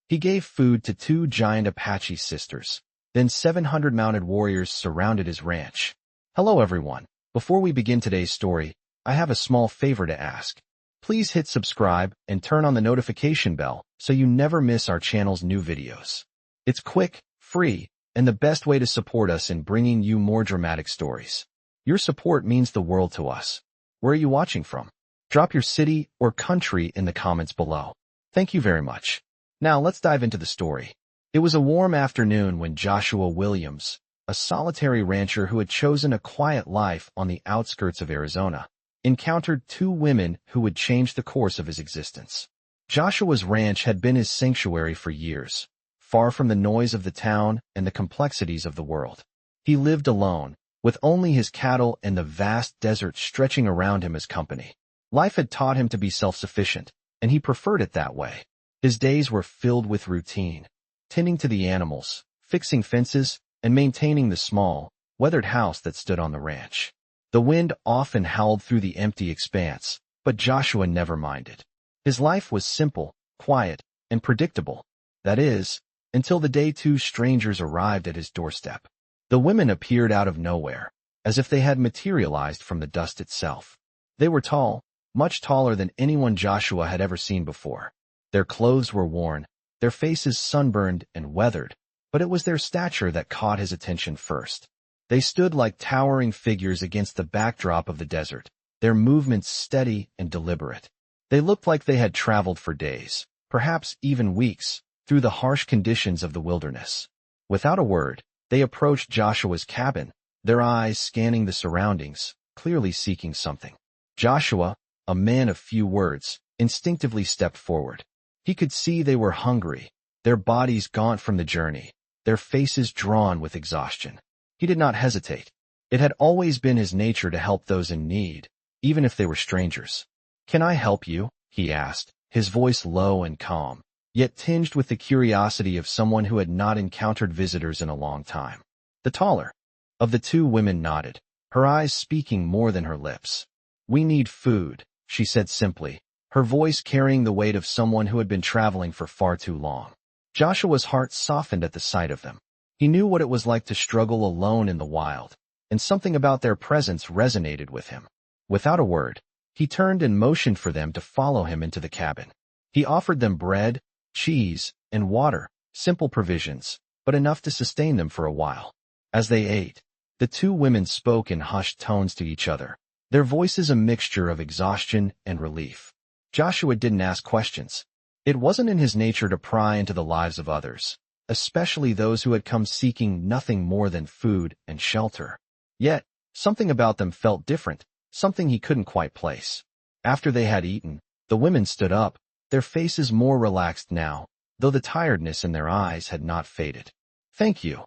He gave food to 2 giant Apache sisters. Then 700 mounted warriors surrounded his ranch. Hello everyone. Before we begin today's story, I have a small favor to ask. Please hit subscribe and turn on the notification bell so you never miss our channel's new videos. It's quick, free, and the best way to support us in bringing you more dramatic stories. Your support means the world to us. Where are you watching from? Drop your city or country in the comments below. Thank you very much. Now let's dive into the story. It was a warm afternoon when Joshua Williams, a solitary rancher who had chosen a quiet life on the outskirts of Arizona, encountered 2 women who would change the course of his existence. Joshua's ranch had been his sanctuary for years, far from the noise of the town and the complexities of the world. He lived alone, with only his cattle and the vast desert stretching around him as company. Life had taught him to be self-sufficient, and he preferred it that way. His days were filled with routine, tending to the animals, fixing fences, and maintaining the small, weathered house that stood on the ranch. The wind often howled through the empty expanse, but Joshua never minded. His life was simple, quiet, and predictable. That is, until the day 2 strangers arrived at his doorstep. The women appeared out of nowhere, as if they had materialized from the dust itself. They were tall, much taller than anyone Joshua had ever seen before. Their clothes were worn, their faces sunburned and weathered, but it was their stature that caught his attention first. They stood like towering figures against the backdrop of the desert, their movements steady and deliberate. They looked like they had traveled for days, perhaps even weeks, through the harsh conditions of the wilderness. Without a word, they approached Joshua's cabin, their eyes scanning the surroundings, clearly seeking something. Joshua, a man of few words, instinctively stepped forward. He could see they were hungry, their bodies gaunt from the journey, their faces drawn with exhaustion. He did not hesitate. It had always been his nature to help those in need, even if they were strangers. "Can I help you?" he asked, his voice low and calm, yet tinged with the curiosity of someone who had not encountered visitors in a long time. The taller of the 2 women nodded, her eyes speaking more than her lips. "We need food," she said simply, her voice carrying the weight of someone who had been traveling for far too long. Joshua's heart softened at the sight of them. He knew what it was like to struggle alone in the wild, and something about their presence resonated with him. Without a word, he turned and motioned for them to follow him into the cabin. He offered them bread, cheese, and water, simple provisions, but enough to sustain them for a while. As they ate, the 2 women spoke in hushed tones to each other, their voices a mixture of exhaustion and relief. Joshua didn't ask questions. It wasn't in his nature to pry into the lives of others, especially those who had come seeking nothing more than food and shelter. Yet, something about them felt different, something he couldn't quite place. After they had eaten, the women stood up, their faces more relaxed now, though the tiredness in their eyes had not faded. "Thank you,"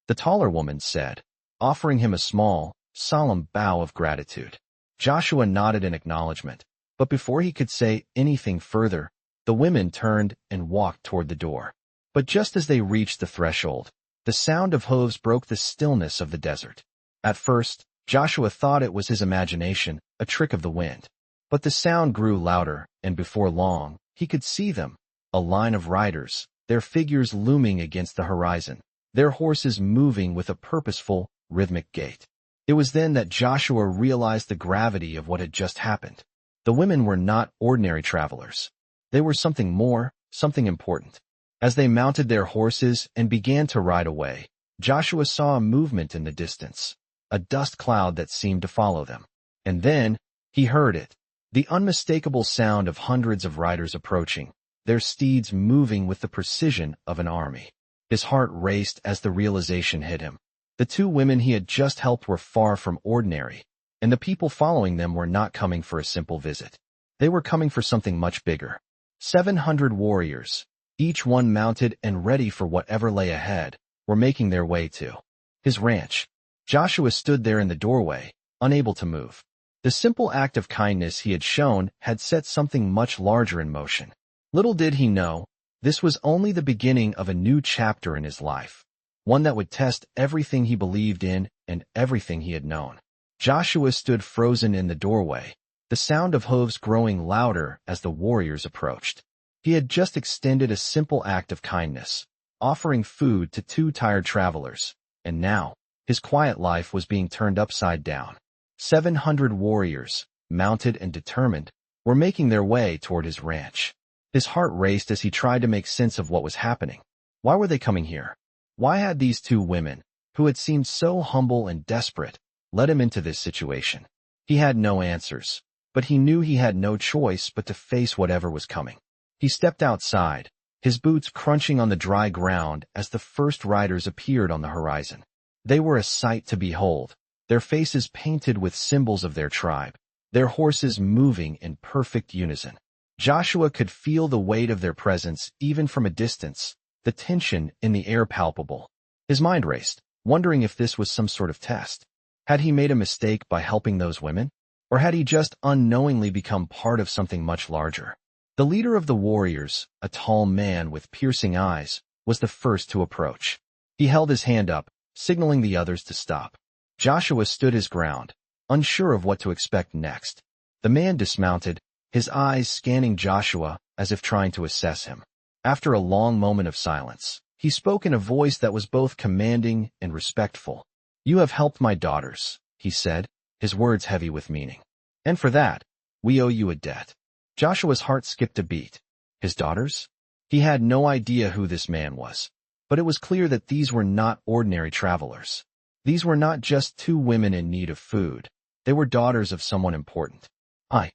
the taller woman said, offering him a small, solemn bow of gratitude. Joshua nodded in acknowledgement, but before he could say anything further, the women turned and walked toward the door. But just as they reached the threshold, the sound of hooves broke the stillness of the desert. At first, Joshua thought it was his imagination, a trick of the wind. But the sound grew louder, and before long, he could see them, a line of riders, their figures looming against the horizon, their horses moving with a purposeful, rhythmic gait. It was then that Joshua realized the gravity of what had just happened. The women were not ordinary travelers. They were something more, something important. As they mounted their horses and began to ride away, Joshua saw a movement in the distance, a dust cloud that seemed to follow them. And then, he heard it, the unmistakable sound of hundreds of riders approaching, their steeds moving with the precision of an army. His heart raced as the realization hit him. The 2 women he had just helped were far from ordinary, and the people following them were not coming for a simple visit. They were coming for something much bigger. 700 warriors, each one mounted and ready for whatever lay ahead, were making their way to his ranch. Joshua stood there in the doorway, unable to move. The simple act of kindness he had shown had set something much larger in motion. Little did he know, this was only the beginning of a new chapter in his life, one that would test everything he believed in and everything he had known. Joshua stood frozen in the doorway, the sound of hooves growing louder as the warriors approached. He had just extended a simple act of kindness, offering food to two tired travelers, and now, his quiet life was being turned upside down. 700 warriors, mounted and determined, were making their way toward his ranch. His heart raced as he tried to make sense of what was happening. Why were they coming here? Why had these two women, who had seemed so humble and desperate, led him into this situation? He had no answers, but he knew he had no choice but to face whatever was coming. He stepped outside, his boots crunching on the dry ground as the first riders appeared on the horizon. They were a sight to behold, their faces painted with symbols of their tribe, their horses moving in perfect unison. Joshua could feel the weight of their presence even from a distance, the tension in the air palpable. His mind raced, wondering if this was some sort of test. Had he made a mistake by helping those women? Or had he just unknowingly become part of something much larger? The leader of the warriors, a tall man with piercing eyes, was the first to approach. He held his hand up, signaling the others to stop. Joshua stood his ground, unsure of what to expect next. The man dismounted, his eyes scanning Joshua as if trying to assess him. After a long moment of silence, he spoke in a voice that was both commanding and respectful. "You have helped my daughters," he said, his words heavy with meaning. "And for that, we owe you a debt." Joshua's heart skipped a beat. His daughters? He had no idea who this man was, but it was clear that these were not ordinary travelers. These were not just two women in need of food. They were daughters of someone important. I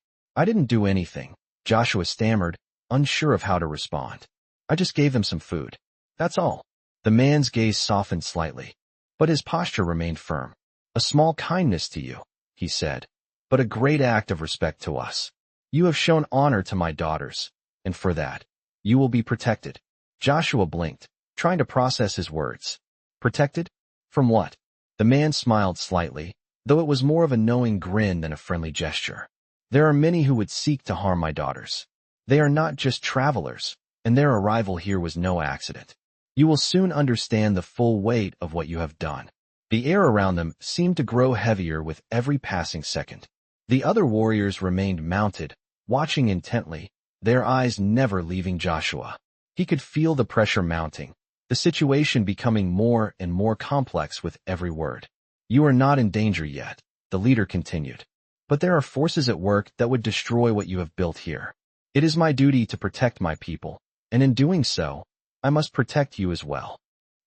didn't do anything," Joshua stammered, unsure of how to respond. "I just gave them some food. That's all." The man's gaze softened slightly, but his posture remained firm. "A small kindness to you," he said, "but a great act of respect to us. You have shown honor to my daughters, and for that, you will be protected." Joshua blinked, trying to process his words. Protected? From what? The man smiled slightly, though it was more of a knowing grin than a friendly gesture. "There are many who would seek to harm my daughters. They are not just travelers, and their arrival here was no accident. You will soon understand the full weight of what you have done." The air around them seemed to grow heavier with every passing second. The other warriors remained mounted, watching intently, their eyes never leaving Joshua. He could feel the pressure mounting, the situation becoming more and more complex with every word. "You are not in danger yet," the leader continued. "But there are forces at work that would destroy what you have built here. It is my duty to protect my people, and in doing so, I must protect you as well."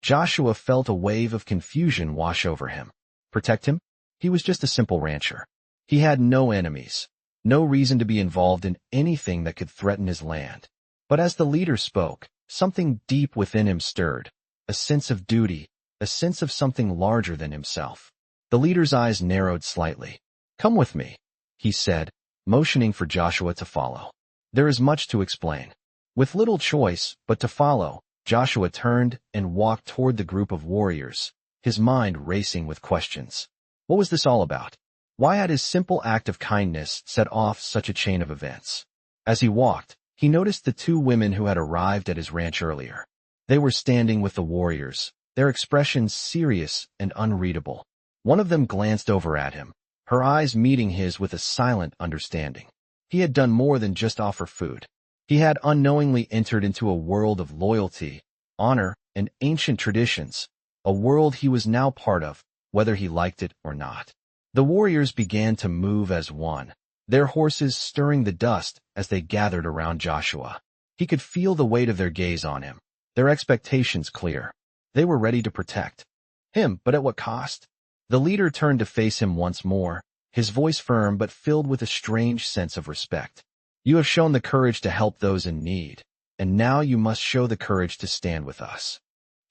Joshua felt a wave of confusion wash over him. Protect him? He was just a simple rancher. He had no enemies, no reason to be involved in anything that could threaten his land. But as the leader spoke, something deep within him stirred, a sense of duty, a sense of something larger than himself. The leader's eyes narrowed slightly. "Come with me," he said, motioning for Joshua to follow. "There is much to explain." With little choice but to follow, Joshua turned and walked toward the group of warriors, his mind racing with questions. What was this all about? Why had his simple act of kindness set off such a chain of events? As he walked, he noticed the two women who had arrived at his ranch earlier. They were standing with the warriors, their expressions serious and unreadable. One of them glanced over at him, her eyes meeting his with a silent understanding. He had done more than just offer food. He had unknowingly entered into a world of loyalty, honor, and ancient traditions, a world he was now part of, whether he liked it or not. The warriors began to move as one, their horses stirring the dust as they gathered around Joshua. He could feel the weight of their gaze on him, their expectations clear. They were ready to protect him, but at what cost? The leader turned to face him once more, his voice firm but filled with a strange sense of respect. "You have shown the courage to help those in need, and now you must show the courage to stand with us."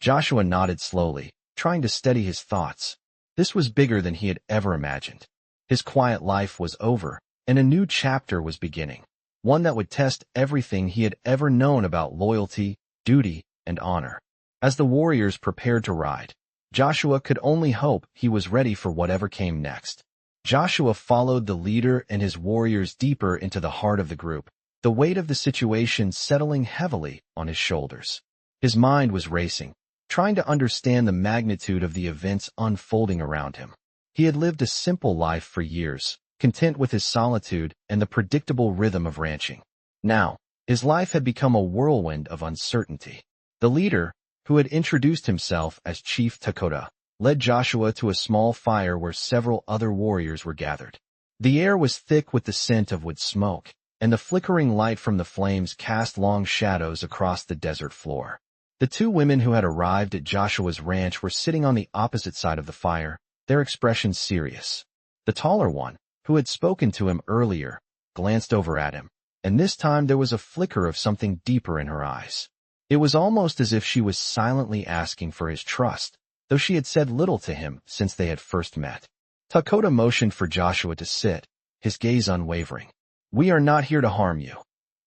Joshua nodded slowly, trying to steady his thoughts. This was bigger than he had ever imagined. His quiet life was over, and a new chapter was beginning, one that would test everything he had ever known about loyalty, duty, and honor. As the warriors prepared to ride, Joshua could only hope he was ready for whatever came next. Joshua followed the leader and his warriors deeper into the heart of the group, the weight of the situation settling heavily on his shoulders. His mind was racing, trying to understand the magnitude of the events unfolding around him. He had lived a simple life for years, content with his solitude and the predictable rhythm of ranching. Now, His life had become a whirlwind of uncertainty. The leader, who had introduced himself as Chief Takota, led Joshua to a small fire where several other warriors were gathered. The air was thick with the scent of wood smoke, and the flickering light from the flames cast long shadows across the desert floor. The two women who had arrived at Joshua's ranch were sitting on the opposite side of the fire, their expressions serious. The taller one, who had spoken to him earlier, glanced over at him, and this time there was a flicker of something deeper in her eyes. It was almost as if she was silently asking for his trust, though she had said little to him since they had first met. Takota motioned for Joshua to sit, his gaze unwavering. "We are not here to harm you,"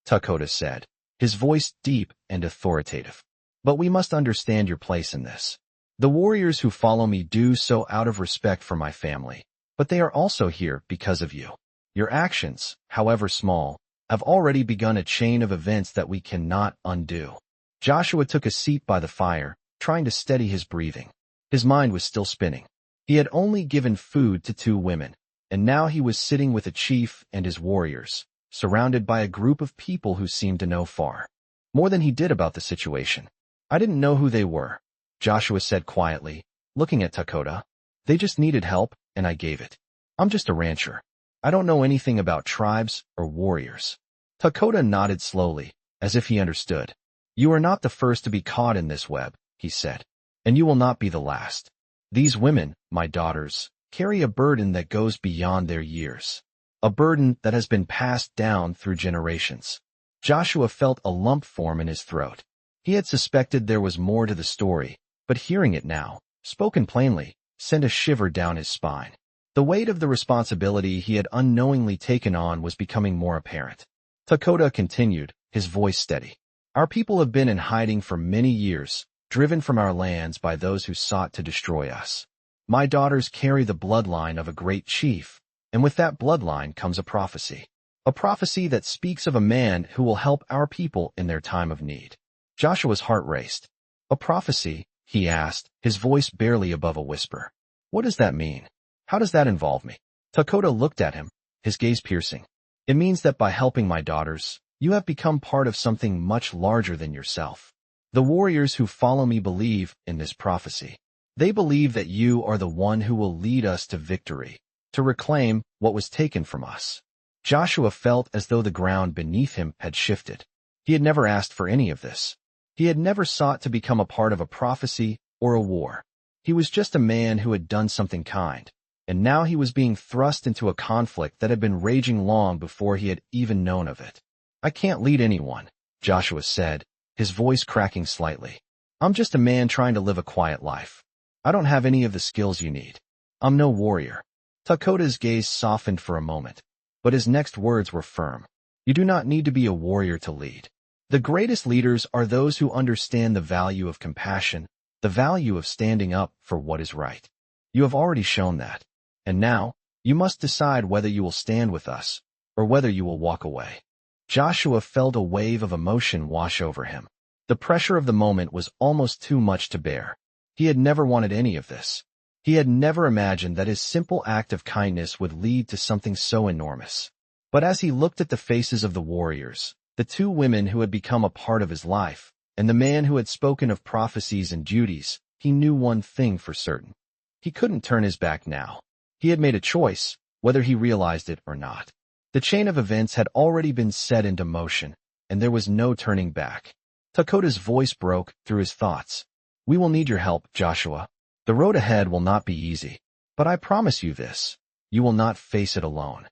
Takota said, his voice deep and authoritative. "But we must understand your place in this. The warriors who follow me do so out of respect for my family, but they are also here because of you. Your actions, however small, have already begun a chain of events that we cannot undo." Joshua took a seat by the fire, trying to steady his breathing. His mind was still spinning. He had only given food to two women, and now he was sitting with a chief and his warriors, surrounded by a group of people who seemed to know far more than he did about the situation. "I didn't know who they were," Joshua said quietly, looking at Takota. "They just needed help, and I gave it. I'm just a rancher. I don't know anything about tribes or warriors." Takota nodded slowly, as if he understood. "You are not the first to be caught in this web," he said, "and you will not be the last. These women, my daughters, carry a burden that goes beyond their years, a burden that has been passed down through generations." Joshua felt a lump form in his throat. He had suspected there was more to the story, but hearing it now, spoken plainly, sent a shiver down his spine. The weight of the responsibility he had unknowingly taken on was becoming more apparent. Takota continued, his voice steady. "Our people have been in hiding for many years, driven from our lands by those who sought to destroy us. My daughters carry the bloodline of a great chief, and with that bloodline comes a prophecy that speaks of a man who will help our people in their time of need." Joshua's heart raced. "A prophecy?" he asked, his voice barely above a whisper. "What does that mean? How does that involve me?" Takota looked at him, his gaze piercing. "It means that by helping my daughters, you have become part of something much larger than yourself. The warriors who follow me believe in this prophecy. They believe that you are the one who will lead us to victory, to reclaim what was taken from us." Joshua felt as though the ground beneath him had shifted. He had never asked for any of this. He had never sought to become a part of a prophecy or a war. He was just a man who had done something kind, and now he was being thrust into a conflict that had been raging long before he had even known of it. "I can't lead anyone," Joshua said, his voice cracking slightly. "I'm just a man trying to live a quiet life. I don't have any of the skills you need. I'm no warrior." Takota's gaze softened for a moment, but his next words were firm. "You do not need to be a warrior to lead. The greatest leaders are those who understand the value of compassion, the value of standing up for what is right. You have already shown that, and now you must decide whether you will stand with us or whether you will walk away." Joshua felt a wave of emotion wash over him. The pressure of the moment was almost too much to bear. He had never wanted any of this. He had never imagined that his simple act of kindness would lead to something so enormous. But as he looked at the faces of the warriors, the two women who had become a part of his life, and the man who had spoken of prophecies and duties, he knew one thing for certain. He couldn't turn his back now. He had made a choice, whether he realized it or not. The chain of events had already been set into motion, and there was no turning back. Takota's voice broke through his thoughts. "We will need your help, Joshua. The road ahead will not be easy, but I promise you this, you will not face it alone."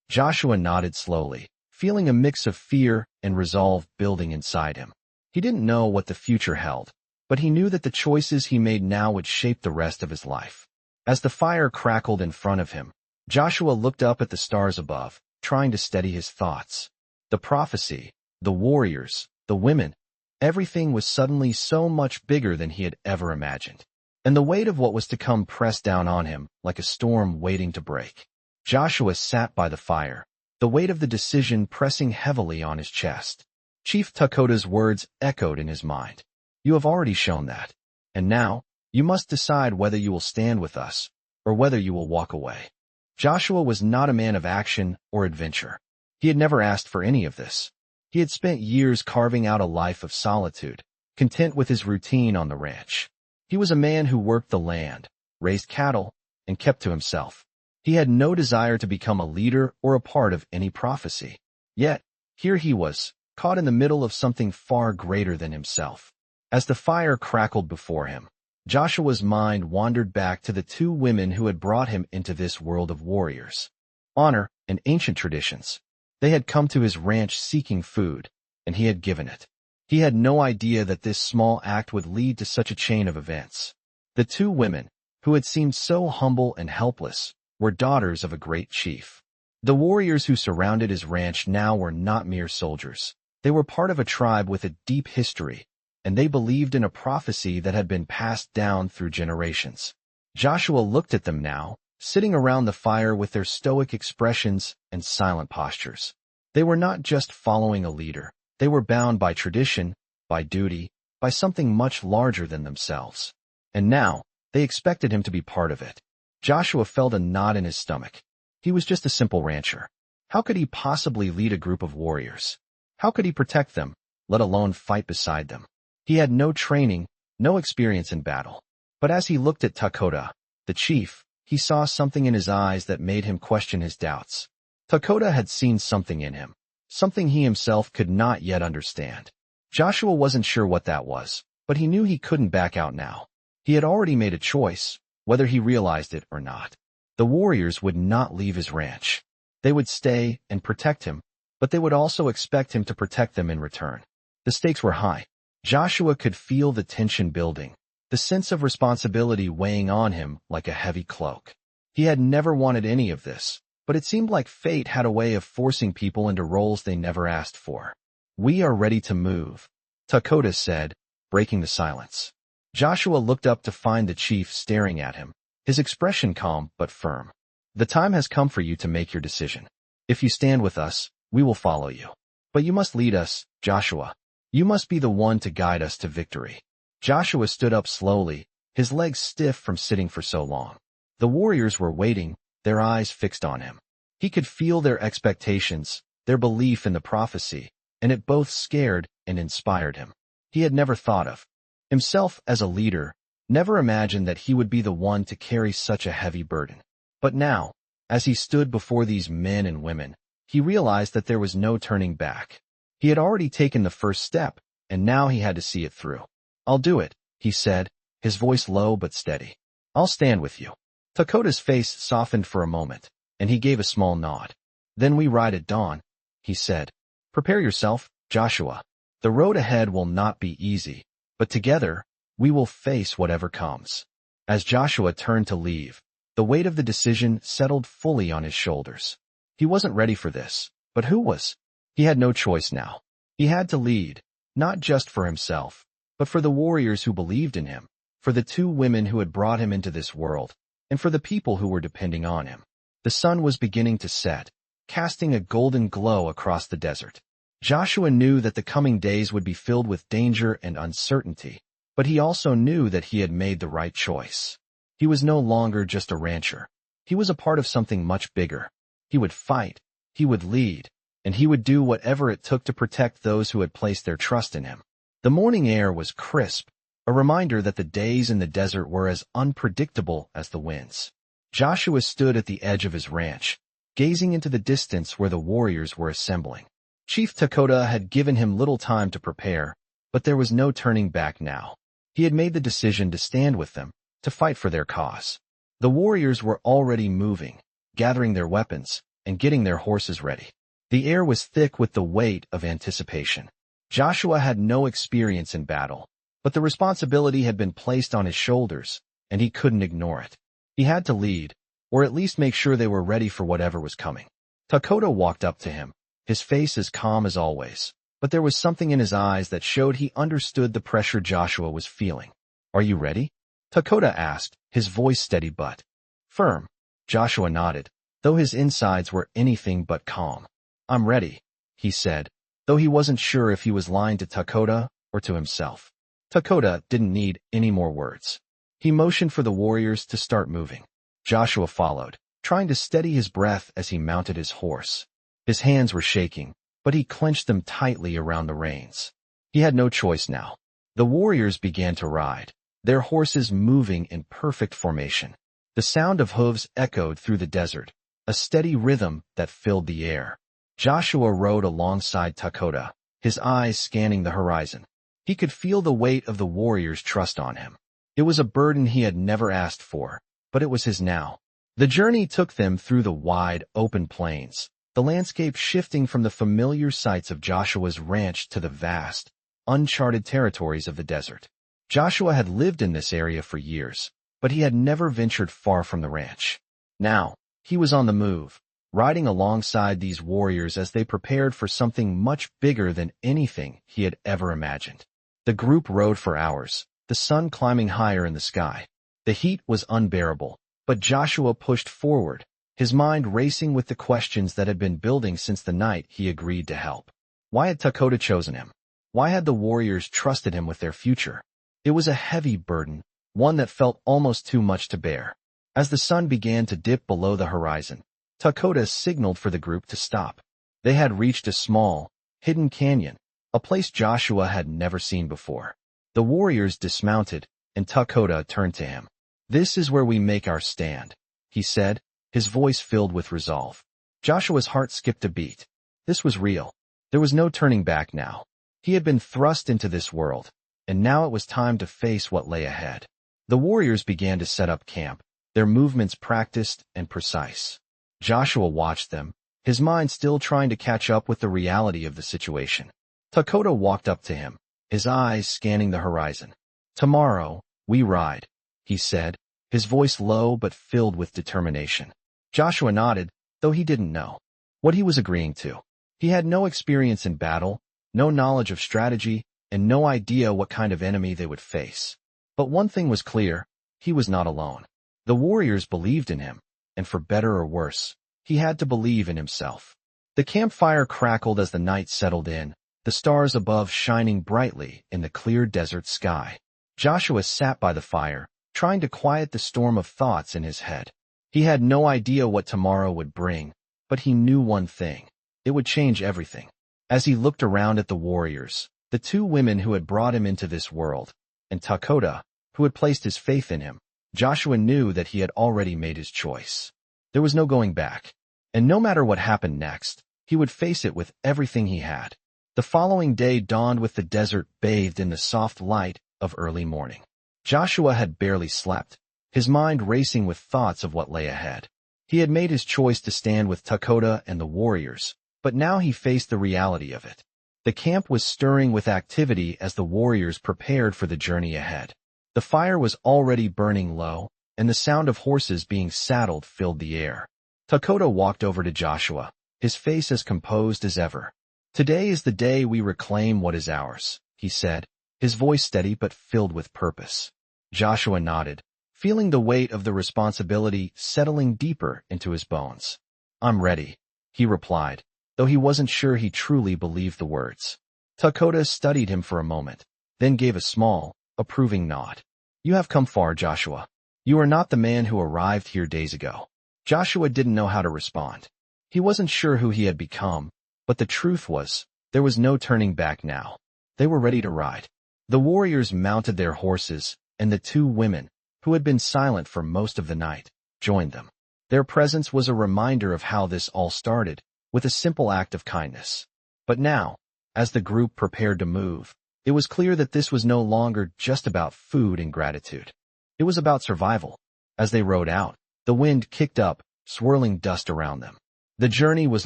Joshua nodded slowly, feeling a mix of fear and resolve building inside him. He didn't know what the future held, but he knew that the choices he made now would shape the rest of his life. As the fire crackled in front of him, Joshua looked up at the stars above, trying to steady his thoughts. The prophecy, the warriors, the women, everything was suddenly so much bigger than he had ever imagined. And the weight of what was to come pressed down on him like a storm waiting to break. Joshua sat by the fire, the weight of the decision pressing heavily on his chest. Chief Takota's words echoed in his mind. "You have already shown that. And now, you must decide whether you will stand with us, or whether you will walk away." Joshua was not a man of action or adventure. He had never asked for any of this. He had spent years carving out a life of solitude, content with his routine on the ranch. He was a man who worked the land, raised cattle, and kept to himself. He had no desire to become a leader or a part of any prophecy. Yet, here he was, caught in the middle of something far greater than himself. As the fire crackled before him, Joshua's mind wandered back to the two women who had brought him into this world of warriors, honor, and ancient traditions. They had come to his ranch seeking food, and he had given it. He had no idea that this small act would lead to such a chain of events. The two women, who had seemed so humble and helpless, were daughters of a great chief. The warriors who surrounded his ranch now were not mere soldiers. They were part of a tribe with a deep history, and they believed in a prophecy that had been passed down through generations. Joshua looked at them now, sitting around the fire with their stoic expressions and silent postures. They were not just following a leader. They were bound by tradition, by duty, by something much larger than themselves. And now, they expected him to be part of it. Joshua felt a knot in his stomach. He was just a simple rancher. How could he possibly lead a group of warriors? How could he protect them, let alone fight beside them? He had no training, no experience in battle. But as he looked at Takota, the chief, he saw something in his eyes that made him question his doubts. Takota had seen something in him, something he himself could not yet understand. Joshua wasn't sure what that was, but he knew he couldn't back out now. He had already made a choice, whether he realized it or not. The warriors would not leave his ranch. They would stay and protect him, but they would also expect him to protect them in return. The stakes were high. Joshua could feel the tension building, the sense of responsibility weighing on him like a heavy cloak. He had never wanted any of this, but it seemed like fate had a way of forcing people into roles they never asked for. "We are ready to move," Takota said, breaking the silence. Joshua looked up to find the chief staring at him, his expression calm but firm. "The time has come for you to make your decision. If you stand with us, we will follow you. But you must lead us, Joshua. You must be the one to guide us to victory." Joshua stood up slowly, his legs stiff from sitting for so long. The warriors were waiting, their eyes fixed on him. He could feel their expectations, their belief in the prophecy, and it both scared and inspired him. He had never thought of himself as a leader, never imagined that he would be the one to carry such a heavy burden. But now, as he stood before these men and women, he realized that there was no turning back. He had already taken the first step, and now he had to see it through. "I'll do it," he said, his voice low but steady. "I'll stand with you." Takota's face softened for a moment, and he gave a small nod. "Then we ride at dawn," he said. "Prepare yourself, Joshua. The road ahead will not be easy, but together, we will face whatever comes." As Joshua turned to leave, the weight of the decision settled fully on his shoulders. He wasn't ready for this, but who was? He had no choice now. He had to lead, not just for himself, but for the warriors who believed in him, for the two women who had brought him into this world, and for the people who were depending on him. The sun was beginning to set, casting a golden glow across the desert. Joshua knew that the coming days would be filled with danger and uncertainty, but he also knew that he had made the right choice. He was no longer just a rancher. He was a part of something much bigger. He would fight, he would lead, and he would do whatever it took to protect those who had placed their trust in him. The morning air was crisp, a reminder that the days in the desert were as unpredictable as the winds. Joshua stood at the edge of his ranch, gazing into the distance where the warriors were assembling. Chief Takota had given him little time to prepare, but there was no turning back now. He had made the decision to stand with them, to fight for their cause. The warriors were already moving, gathering their weapons, and getting their horses ready. The air was thick with the weight of anticipation. Joshua had no experience in battle, but the responsibility had been placed on his shoulders, and he couldn't ignore it. He had to lead, or at least make sure they were ready for whatever was coming. Takota walked up to him, his face as calm as always, but there was something in his eyes that showed he understood the pressure Joshua was feeling. "Are you ready?" Takota asked, his voice steady but firm. Joshua nodded, though his insides were anything but calm. "I'm ready," he said, though he wasn't sure if he was lying to Takota or to himself. Takota didn't need any more words. He motioned for the warriors to start moving. Joshua followed, trying to steady his breath as he mounted his horse. His hands were shaking, but he clenched them tightly around the reins. He had no choice now. The warriors began to ride, their horses moving in perfect formation. The sound of hooves echoed through the desert, a steady rhythm that filled the air. Joshua rode alongside Dakota, his eyes scanning the horizon. He could feel the weight of the warriors' trust on him. It was a burden he had never asked for, but it was his now. The journey took them through the wide, open plains, the landscape shifting from the familiar sights of Joshua's ranch to the vast, uncharted territories of the desert. Joshua had lived in this area for years, but he had never ventured far from the ranch. Now, he was on the move, riding alongside these warriors as they prepared for something much bigger than anything he had ever imagined. The group rode for hours, the sun climbing higher in the sky. The heat was unbearable, but Joshua pushed forward, his mind racing with the questions that had been building since the night he agreed to help. Why had Dakota chosen him? Why had the warriors trusted him with their future? It was a heavy burden, one that felt almost too much to bear. As the sun began to dip below the horizon, Dakota signaled for the group to stop. They had reached a small, hidden canyon, a place Joshua had never seen before. The warriors dismounted, and Dakota turned to him. "This is where we make our stand," he said, his voice filled with resolve. Joshua's heart skipped a beat. This was real. There was no turning back now. He had been thrust into this world, and now it was time to face what lay ahead. The warriors began to set up camp, their movements practiced and precise. Joshua watched them, his mind still trying to catch up with the reality of the situation. Dakota walked up to him, his eyes scanning the horizon. "Tomorrow, we ride," he said, his voice low but filled with determination. Joshua nodded, though he didn't know what he was agreeing to. He had no experience in battle, no knowledge of strategy, and no idea what kind of enemy they would face. But one thing was clear, he was not alone. The warriors believed in him, and for better or worse, he had to believe in himself. The campfire crackled as the night settled in, the stars above shining brightly in the clear desert sky. Joshua sat by the fire, trying to quiet the storm of thoughts in his head. He had no idea what tomorrow would bring, but he knew one thing. It would change everything. As he looked around at the warriors, the two women who had brought him into this world, and Dakota, who had placed his faith in him, Joshua knew that he had already made his choice. There was no going back. And no matter what happened next, he would face it with everything he had. The following day dawned with the desert bathed in the soft light of early morning. Joshua had barely slept, his mind racing with thoughts of what lay ahead. He had made his choice to stand with Dakota and the warriors, but now he faced the reality of it. The camp was stirring with activity as the warriors prepared for the journey ahead. The fire was already burning low, and the sound of horses being saddled filled the air. Dakota walked over to Joshua, his face as composed as ever. "Today is the day we reclaim what is ours," he said, his voice steady but filled with purpose. Joshua nodded, feeling the weight of the responsibility settling deeper into his bones. "I'm ready," he replied, though he wasn't sure he truly believed the words. Dakota studied him for a moment, then gave a small, approving nod. "You have come far, Joshua. You are not the man who arrived here days ago." Joshua didn't know how to respond. He wasn't sure who he had become, but the truth was, there was no turning back now. They were ready to ride. The warriors mounted their horses, and the two women, who had been silent for most of the night, joined them. Their presence was a reminder of how this all started, with a simple act of kindness. But now, as the group prepared to move, it was clear that this was no longer just about food and gratitude. It was about survival. As they rode out, the wind kicked up, swirling dust around them. The journey was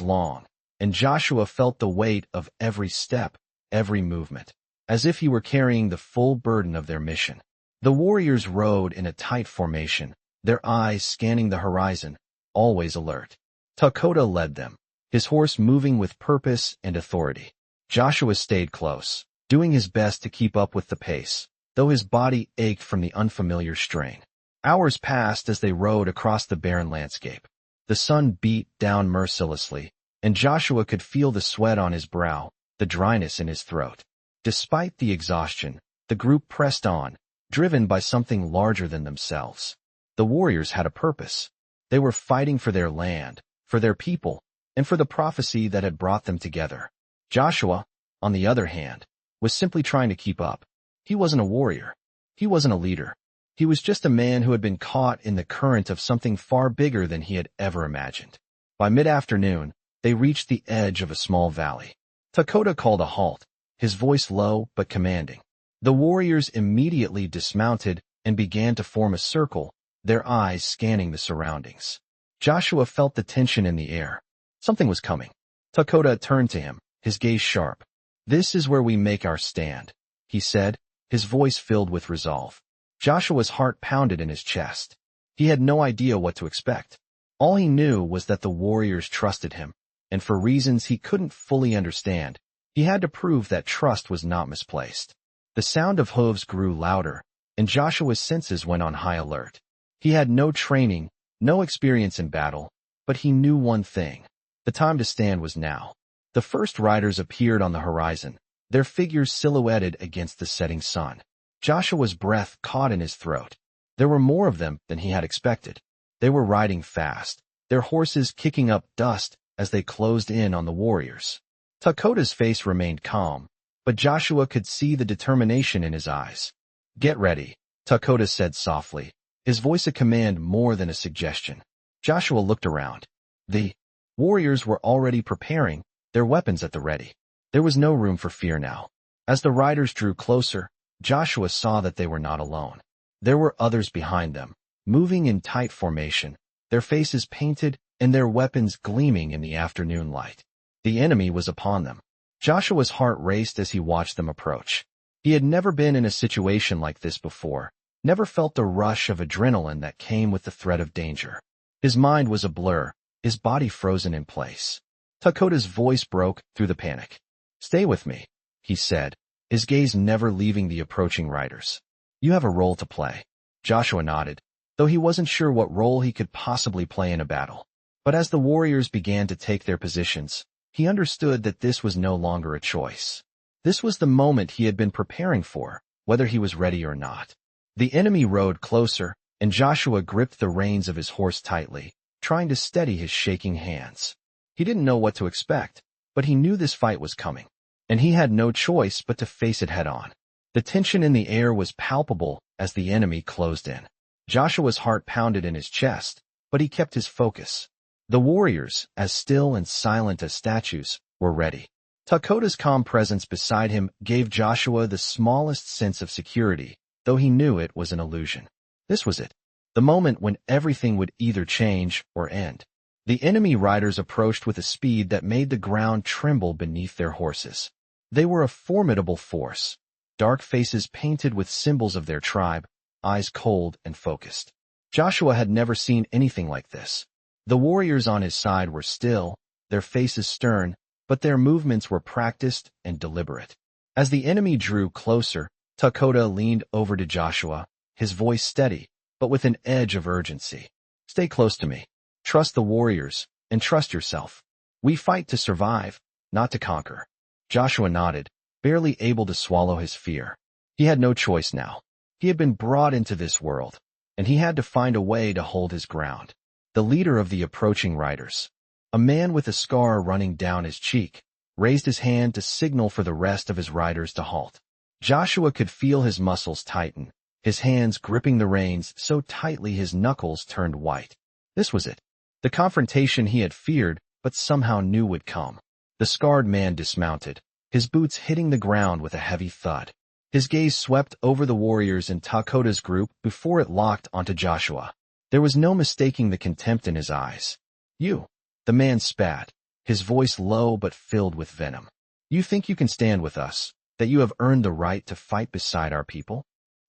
long, and Joshua felt the weight of every step, every movement, as if he were carrying the full burden of their mission. The warriors rode in a tight formation, their eyes scanning the horizon, always alert. Dakota led them, his horse moving with purpose and authority. Joshua stayed close, doing his best to keep up with the pace, though his body ached from the unfamiliar strain. Hours passed as they rode across the barren landscape. The sun beat down mercilessly, and Joshua could feel the sweat on his brow, the dryness in his throat. Despite the exhaustion, the group pressed on, driven by something larger than themselves. The warriors had a purpose. They were fighting for their land, for their people, and for the prophecy that had brought them together. Joshua, on the other hand, was simply trying to keep up. He wasn't a warrior. He wasn't a leader. He was just a man who had been caught in the current of something far bigger than he had ever imagined. By mid-afternoon, they reached the edge of a small valley. Dakota called a halt, his voice low but commanding. The warriors immediately dismounted and began to form a circle, their eyes scanning the surroundings. Joshua felt the tension in the air. Something was coming. Dakota turned to him, his gaze sharp. "This is where we make our stand," he said, his voice filled with resolve. Joshua's heart pounded in his chest. He had no idea what to expect. All he knew was that the warriors trusted him, and for reasons he couldn't fully understand, he had to prove that trust was not misplaced. The sound of hooves grew louder, and Joshua's senses went on high alert. He had no training, no experience in battle, but he knew one thing. The time to stand was now. The first riders appeared on the horizon, their figures silhouetted against the setting sun. Joshua's breath caught in his throat. There were more of them than he had expected. They were riding fast, their horses kicking up dust as they closed in on the warriors. Dakota's face remained calm, but Joshua could see the determination in his eyes. "Get ready," Dakota said softly, his voice a command more than a suggestion. Joshua looked around. The warriors were already preparing, their weapons at the ready. There was no room for fear now. As the riders drew closer, Joshua saw that they were not alone. There were others behind them, moving in tight formation, their faces painted and their weapons gleaming in the afternoon light. The enemy was upon them. Joshua's heart raced as he watched them approach. He had never been in a situation like this before, never felt the rush of adrenaline that came with the threat of danger. His mind was a blur, his body frozen in place. Dakota's voice broke through the panic. "Stay with me," he said, his gaze never leaving the approaching riders. "You have a role to play." Joshua nodded, though he wasn't sure what role he could possibly play in a battle. But as the warriors began to take their positions, he understood that this was no longer a choice. This was the moment he had been preparing for, whether he was ready or not. The enemy rode closer, and Joshua gripped the reins of his horse tightly, trying to steady his shaking hands. He didn't know what to expect, but he knew this fight was coming, and he had no choice but to face it head-on. The tension in the air was palpable as the enemy closed in. Joshua's heart pounded in his chest, but he kept his focus. The warriors, as still and silent as statues, were ready. Dakota's calm presence beside him gave Joshua the smallest sense of security, though he knew it was an illusion. This was it, the moment when everything would either change or end. The enemy riders approached with a speed that made the ground tremble beneath their horses. They were a formidable force, dark faces painted with symbols of their tribe, eyes cold and focused. Joshua had never seen anything like this. The warriors on his side were still, their faces stern, but their movements were practiced and deliberate. As the enemy drew closer, Dakota leaned over to Joshua, his voice steady, but with an edge of urgency. "Stay close to me. Trust the warriors, and trust yourself. We fight to survive, not to conquer." Joshua nodded, barely able to swallow his fear. He had no choice now. He had been brought into this world, and he had to find a way to hold his ground. The leader of the approaching riders, a man with a scar running down his cheek, raised his hand to signal for the rest of his riders to halt. Joshua could feel his muscles tighten, his hands gripping the reins so tightly his knuckles turned white. This was it, the confrontation he had feared but somehow knew would come. The scarred man dismounted, his boots hitting the ground with a heavy thud. His gaze swept over the warriors in Dakota's group before it locked onto Joshua. There was no mistaking the contempt in his eyes. "You," the man spat, his voice low but filled with venom. "You think you can stand with us, that you have earned the right to fight beside our people?"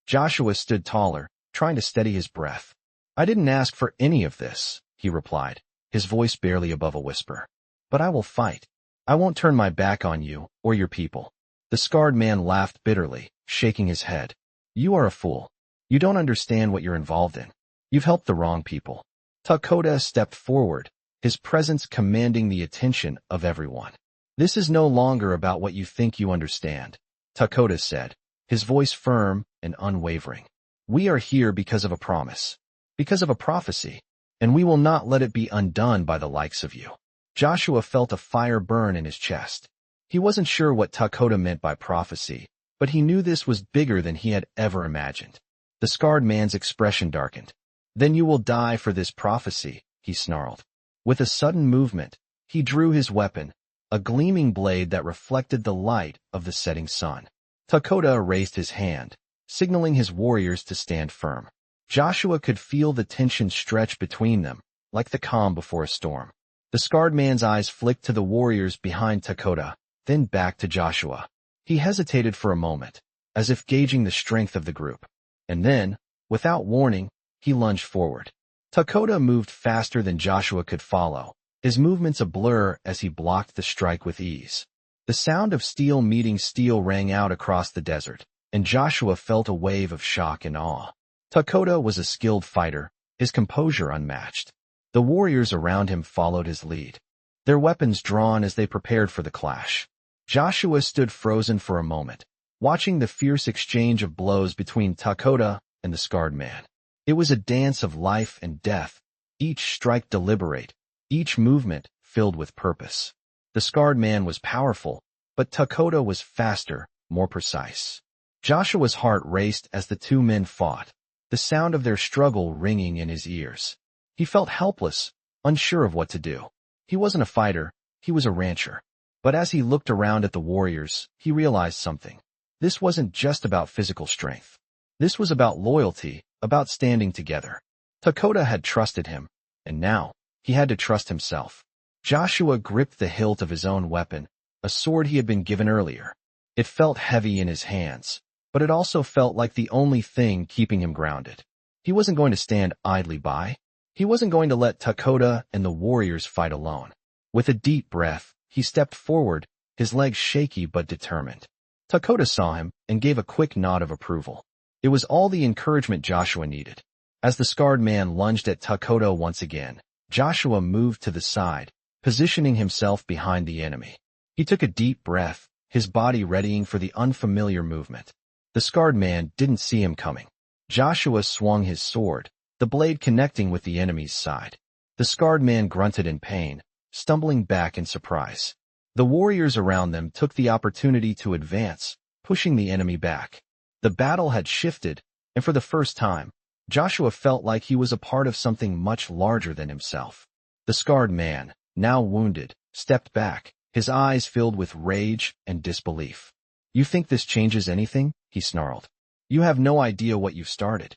Joshua stood taller, trying to steady his breath. "I didn't ask for any of this," he replied, his voice barely above a whisper. "But I will fight. I won't turn my back on you or your people." The scarred man laughed bitterly, shaking his head. "You are a fool. You don't understand what you're involved in. You've helped the wrong people." Dakota stepped forward, his presence commanding the attention of everyone. "This is no longer about what you think you understand," Dakota said, his voice firm and unwavering. "We are here because of a promise, because of a prophecy, and we will not let it be undone by the likes of you." Joshua felt a fire burn in his chest. He wasn't sure what Takoda meant by prophecy, but he knew this was bigger than he had ever imagined. The scarred man's expression darkened. "Then you will die for this prophecy," he snarled. With a sudden movement, he drew his weapon, a gleaming blade that reflected the light of the setting sun. Takoda raised his hand, signaling his warriors to stand firm. Joshua could feel the tension stretch between them, like the calm before a storm. The scarred man's eyes flicked to the warriors behind Takoda, then back to Joshua. He hesitated for a moment, as if gauging the strength of the group. And then, without warning, he lunged forward. Takoda moved faster than Joshua could follow, his movements a blur as he blocked the strike with ease. The sound of steel meeting steel rang out across the desert, and Joshua felt a wave of shock and awe. Takoda was a skilled fighter, his composure unmatched. The warriors around him followed his lead, their weapons drawn as they prepared for the clash. Joshua stood frozen for a moment, watching the fierce exchange of blows between Takoda and the scarred man. It was a dance of life and death, each strike deliberate, each movement filled with purpose. The scarred man was powerful, but Takoda was faster, more precise. Joshua's heart raced as the two men fought, the sound of their struggle ringing in his ears. He felt helpless, unsure of what to do. He wasn't a fighter, he was a rancher. But as he looked around at the warriors, he realized something. This wasn't just about physical strength. This was about loyalty, about standing together. Takoda had trusted him, and now, he had to trust himself. Joshua gripped the hilt of his own weapon, a sword he had been given earlier. It felt heavy in his hands, but it also felt like the only thing keeping him grounded. He wasn't going to stand idly by. He wasn't going to let Takoda and the warriors fight alone. With a deep breath, he stepped forward, his legs shaky but determined. Takoda saw him and gave a quick nod of approval. It was all the encouragement Joshua needed. As the scarred man lunged at Takoda once again, Joshua moved to the side, positioning himself behind the enemy. He took a deep breath, his body readying for the unfamiliar movement. The scarred man didn't see him coming. Joshua swung his sword, the blade connecting with the enemy's side. The scarred man grunted in pain, stumbling back in surprise. The warriors around them took the opportunity to advance, pushing the enemy back. The battle had shifted, and for the first time, Joshua felt like he was a part of something much larger than himself. The scarred man, now wounded, stepped back, his eyes filled with rage and disbelief. "You think this changes anything?" he snarled. "You have no idea what you've started."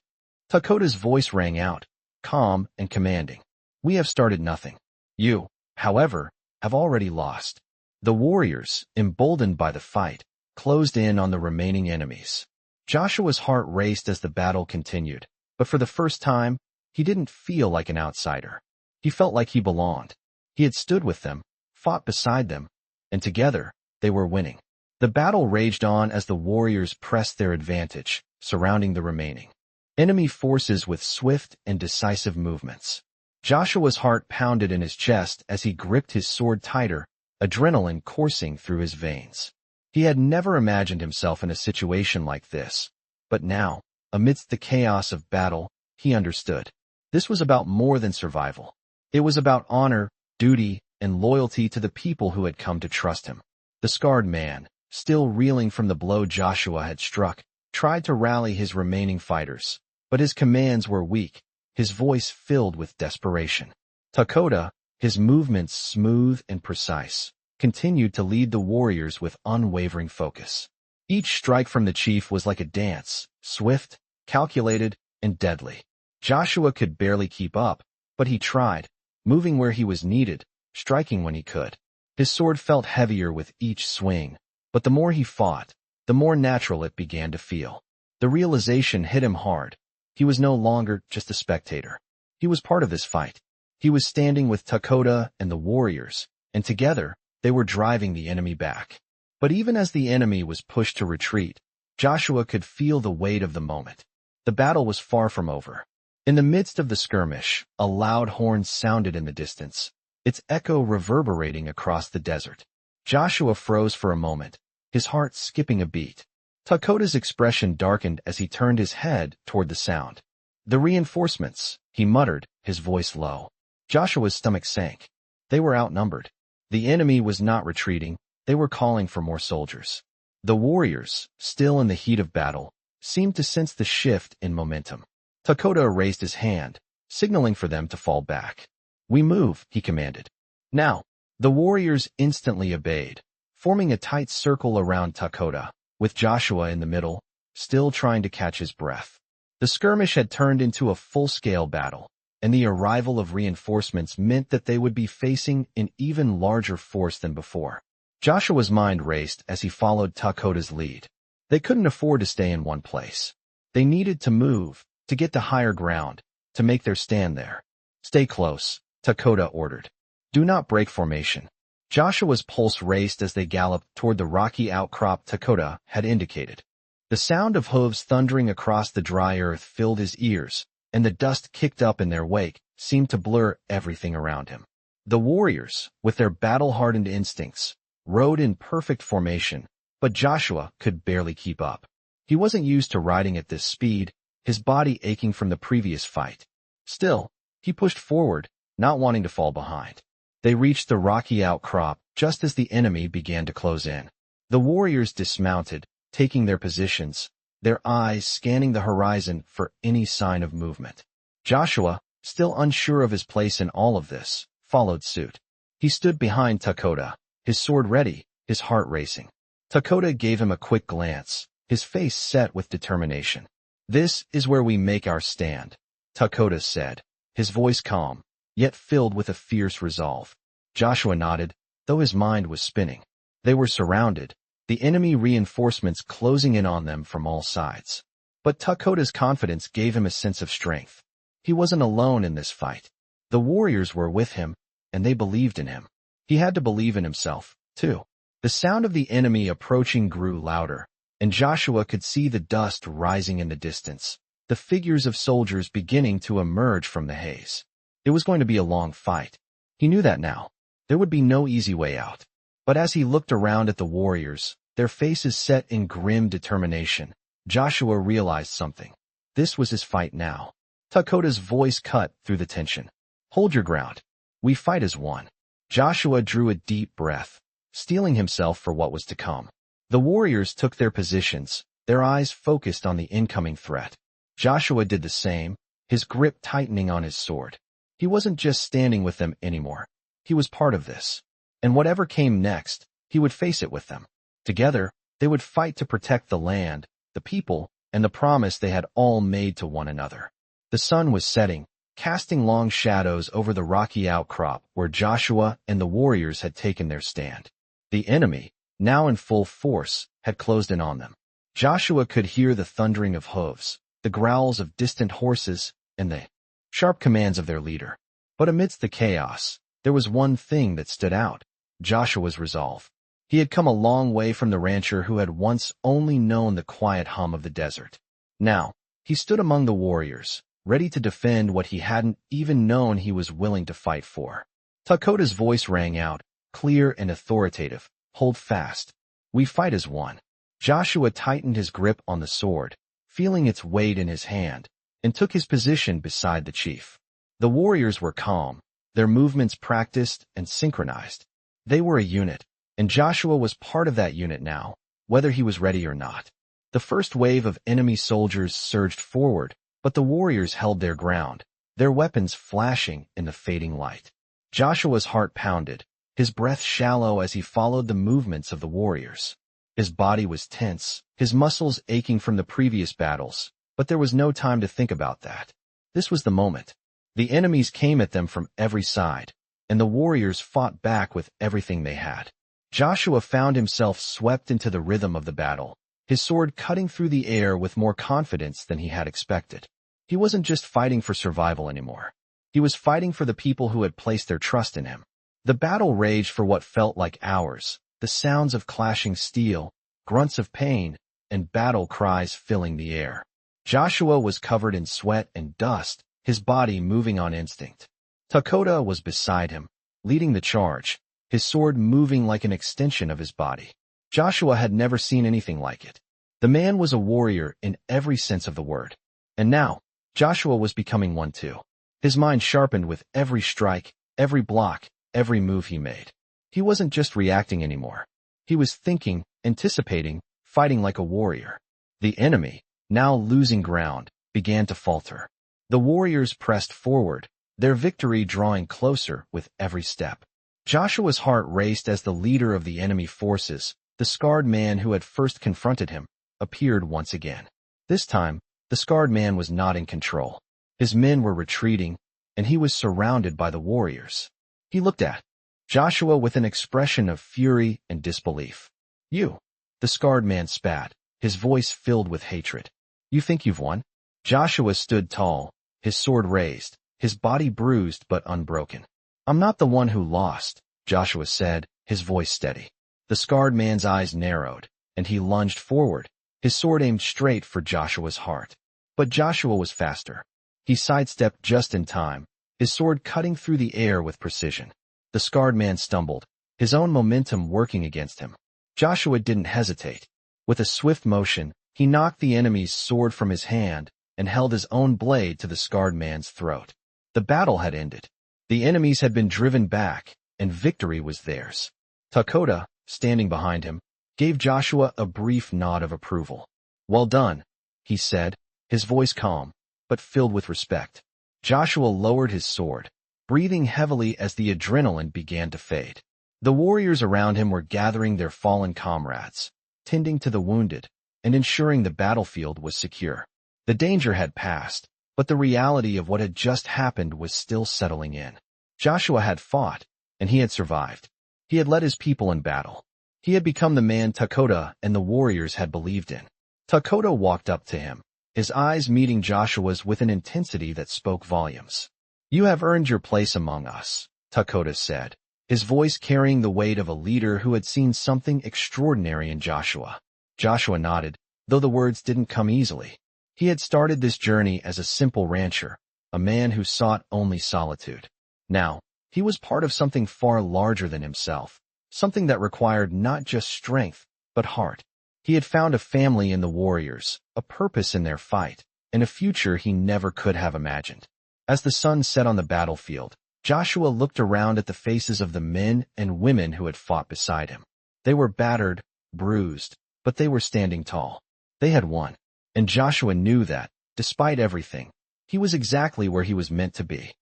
Takoda's voice rang out, calm and commanding. "We have started nothing. You, however, have already lost." The warriors, emboldened by the fight, closed in on the remaining enemies. Joshua's heart raced as the battle continued, but for the first time, he didn't feel like an outsider. He felt like he belonged. He had stood with them, fought beside them, and together, they were winning. The battle raged on as the warriors pressed their advantage, surrounding the remaining enemy forces with swift and decisive movements. Joshua's heart pounded in his chest as he gripped his sword tighter, adrenaline coursing through his veins. He had never imagined himself in a situation like this, but now, amidst the chaos of battle, he understood. This was about more than survival. It was about honor, duty, and loyalty to the people who had come to trust him. The scarred man, still reeling from the blow Joshua had struck, tried to rally his remaining fighters, but his commands were weak, his voice filled with desperation. Takoda, his movements smooth and precise, continued to lead the warriors with unwavering focus. Each strike from the chief was like a dance, swift, calculated, and deadly. Joshua could barely keep up, but he tried, moving where he was needed, striking when he could. His sword felt heavier with each swing, but the more he fought, the more natural it began to feel. The realization hit him hard. He was no longer just a spectator. He was part of this fight. He was standing with Takoda and the warriors, and together, they were driving the enemy back. But even as the enemy was pushed to retreat, Joshua could feel the weight of the moment. The battle was far from over. In the midst of the skirmish, a loud horn sounded in the distance, its echo reverberating across the desert. Joshua froze for a moment, his heart skipping a beat. Takoda's expression darkened as he turned his head toward the sound. "The reinforcements," he muttered, his voice low. Joshua's stomach sank. They were outnumbered. The enemy was not retreating, They were calling for more soldiers. The warriors, still in the heat of battle, seemed to sense the shift in momentum. Takoda raised his hand, signaling for them to fall back. "We move," he commanded. Now, the warriors instantly obeyed, forming a tight circle around Takoda, with Joshua in the middle, still trying to catch his breath. The skirmish had turned into a full-scale battle, and the arrival of reinforcements meant that they would be facing an even larger force than before. Joshua's mind raced as he followed Takoda's lead. They couldn't afford to stay in one place. They needed to move, to get to higher ground, to make their stand there. "Stay close," Takoda ordered. "Do not break formation." Joshua's pulse raced as they galloped toward the rocky outcrop Takoda had indicated. The sound of hooves thundering across the dry earth filled his ears, and the dust kicked up in their wake seemed to blur everything around him. The warriors, with their battle-hardened instincts, rode in perfect formation, but Joshua could barely keep up. He wasn't used to riding at this speed, his body aching from the previous fight. Still, he pushed forward, not wanting to fall behind. They reached the rocky outcrop just as the enemy began to close in. The warriors dismounted, taking their positions, their eyes scanning the horizon for any sign of movement. Joshua, still unsure of his place in all of this, followed suit. He stood behind Takoda, his sword ready, his heart racing. Takoda gave him a quick glance, his face set with determination. "This is where we make our stand," Takoda said, his voice calm, yet filled with a fierce resolve. Joshua nodded, though his mind was spinning. They were surrounded, the enemy reinforcements closing in on them from all sides. But Takoda's confidence gave him a sense of strength. He wasn't alone in this fight. The warriors were with him, and they believed in him. He had to believe in himself, too. The sound of the enemy approaching grew louder, and Joshua could see the dust rising in the distance, the figures of soldiers beginning to emerge from the haze. It was going to be a long fight. He knew that now. There would be no easy way out. But as he looked around at the warriors, their faces set in grim determination, Joshua realized something. This was his fight now. Takoda's voice cut through the tension. "Hold your ground. We fight as one." Joshua drew a deep breath, steeling himself for what was to come. The warriors took their positions, their eyes focused on the incoming threat. Joshua did the same, his grip tightening on his sword. He wasn't just standing with them anymore. He was part of this. And whatever came next, he would face it with them. Together, they would fight to protect the land, the people, and the promise they had all made to one another. The sun was setting, casting long shadows over the rocky outcrop where Joshua and the warriors had taken their stand. The enemy, now in full force, had closed in on them. Joshua could hear the thundering of hooves, the growls of distant horses, and the sharp commands of their leader. But amidst the chaos, there was one thing that stood out: Joshua's resolve. He had come a long way from the rancher who had once only known the quiet hum of the desert. Now, he stood among the warriors, ready to defend what he hadn't even known he was willing to fight for. Takoda's voice rang out, clear and authoritative. "Hold fast. We fight as one." Joshua tightened his grip on the sword, feeling its weight in his hand, and took his position beside the chief. The warriors were calm, their movements practiced and synchronized. They were a unit, and Joshua was part of that unit now, whether he was ready or not. The first wave of enemy soldiers surged forward, but the warriors held their ground, their weapons flashing in the fading light. Joshua's heart pounded, his breath shallow as he followed the movements of the warriors. His body was tense, his muscles aching from the previous battles, but there was no time to think about that. This was the moment. The enemies came at them from every side, and the warriors fought back with everything they had. Joshua found himself swept into the rhythm of the battle, his sword cutting through the air with more confidence than he had expected. He wasn't just fighting for survival anymore. He was fighting for the people who had placed their trust in him. The battle raged for what felt like hours, the sounds of clashing steel, grunts of pain, and battle cries filling the air. Joshua was covered in sweat and dust, his body moving on instinct. Takoda was beside him, leading the charge, his sword moving like an extension of his body. Joshua had never seen anything like it. The man was a warrior in every sense of the word. And now, Joshua was becoming one too. His mind sharpened with every strike, every block, every move he made. He wasn't just reacting anymore. He was thinking, anticipating, fighting like a warrior. The enemy, now losing ground, began to falter. The warriors pressed forward, their victory drawing closer with every step. Joshua's heart raced as the leader of the enemy forces, the scarred man who had first confronted him, appeared once again. This time, the scarred man was not in control. His men were retreating, and he was surrounded by the warriors. He looked at Joshua with an expression of fury and disbelief. "You," the scarred man spat, his voice filled with hatred. "You think you've won?" Joshua stood tall, his sword raised, his body bruised but unbroken. "I'm not the one who lost," Joshua said, his voice steady. The scarred man's eyes narrowed, and he lunged forward, his sword aimed straight for Joshua's heart. But Joshua was faster. He sidestepped just in time, his sword cutting through the air with precision. The scarred man stumbled, his own momentum working against him. Joshua didn't hesitate. With a swift motion, he knocked the enemy's sword from his hand and held his own blade to the scarred man's throat. The battle had ended. The enemies had been driven back, and victory was theirs. Dakota, standing behind him, gave Joshua a brief nod of approval. "Well done," he said, his voice calm, but filled with respect. Joshua lowered his sword, breathing heavily as the adrenaline began to fade. The warriors around him were gathering their fallen comrades, tending to the wounded, and ensuring the battlefield was secure. The danger had passed, but the reality of what had just happened was still settling in. Joshua had fought, and he had survived. He had led his people in battle. He had become the man Dakota and the warriors had believed in. Dakota walked up to him, his eyes meeting Joshua's with an intensity that spoke volumes. "You have earned your place among us," Dakota said, his voice carrying the weight of a leader who had seen something extraordinary in Joshua. Joshua nodded, though the words didn't come easily. He had started this journey as a simple rancher, a man who sought only solitude. Now, he was part of something far larger than himself, something that required not just strength, but heart. He had found a family in the warriors, a purpose in their fight, and a future he never could have imagined. As the sun set on the battlefield, Joshua looked around at the faces of the men and women who had fought beside him. They were battered, bruised, but they were standing tall. They had won. And Joshua knew that, despite everything, he was exactly where he was meant to be.